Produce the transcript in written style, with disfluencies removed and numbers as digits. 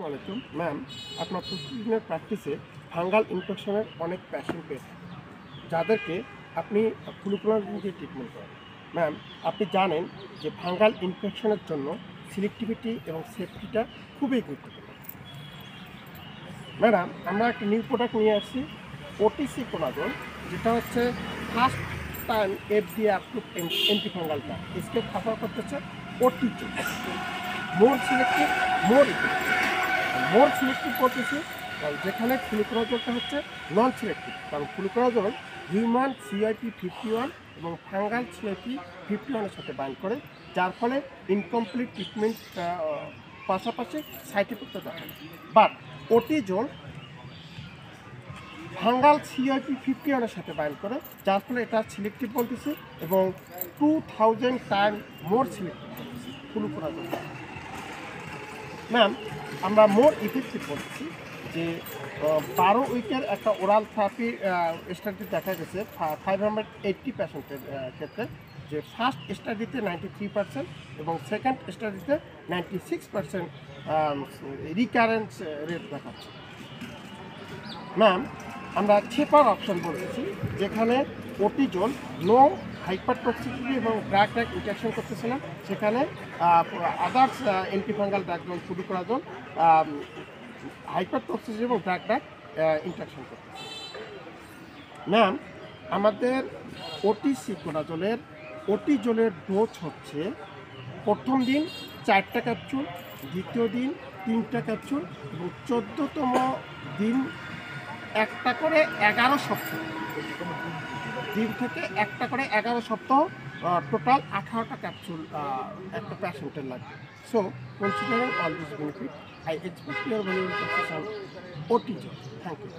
আসসালামাইকুম ম্যাম, আপনার প্রতিদিনের প্র্যাকটিসে ফাঙ্গাল ইনফেকশনের অনেক পেশেন্ট পেয়ে থাকেন, যাদেরকে আপনি ফ্লুক্লোনাজিন দিয়ে ট্রিটমেন্ট করেন। ম্যাম, আপনি জানেন যে ফাঙ্গাল ইনফেকশনের জন্য সিলেক্টিভিটি এবং সেফটিটা খুবই গুরুত্বপূর্ণ। ম্যাডাম, আমরা একটা নিউ প্রোডাক্ট নিয়ে আসছি, ওটিসি কোনাজল, যেটা হচ্ছে ফার্স্ট টাইম FDA অ্যাপ্রুভ অ্যান্টিফাঙ্গালটা স্কেপ সাফার করতেছে ওটিটি more selective, more effective. More selective করতেছি কারণ যেখানে ফ্লুকোনাজলটা হচ্ছে নন সিলেক্টিভ, কারণ ফ্লুকোনাজল হিউম্যান CYP51 এবং ফাঙ্গাল CYP51-এর সাথে বাইন্ড করে, যার ফলে ইনকমপ্লিট ট্রিটমেন্ট পাশাপাশি সাইড এফেক্টও দেখা যায়। বাট ওটিজল ফাঙ্গাল CYP51-এর সাথে বাইন্ড করে, যার ফলে এটা সিলেক্টিভ বলতেছি এবং 2000 টাইম মোর সিলেক্টিভ করতেছি ফ্লুকোনাজল। ম্যাম, আমরা মোর ইফেক্টিভ বলছি যে 12 উইকের একটা ওরাল থেরাপি স্টাডি দেখা গেছে 580 পেশেন্টের ক্ষেত্রে, যে ফার্স্ট স্টাডিতে 93% এবং সেকেন্ড স্টাডিতে 96% রিকারেন্স রেট দেখাচ্ছে। ম্যাম, আমরা ছেপার অপশন বলতেছি, যেখানে ওটিজল নো হাইপারটক্সিসিটি এবং ড্রাগ ইনজেকশন করতেছে না, সেখানে আদার্স অ্যান্টিফাঙ্গাল ড্রাগ যেমন ফ্লুকোনাজল হাইপারটক্সিসিটি এবং ড্রাগ ইনজেকশন করতেছে। ম্যাম, আমাদের ওটিসি কোনাজলের ওটিজলের ডোজ হচ্ছে প্রথম দিন 4টা ক্যাপসুল, দ্বিতীয় দিন 3টা ক্যাপসুল এবং 14তম দিন একটা করে 11 সপ্তাহ, দিন থেকে একটা করে 11 সপ্তাহ, টোটাল 18টা ক্যাপসুল একটা পেশেন্টের লাগবে। So considering all this benefit, I expect your valuable suggestion ওটিজল। Thank you.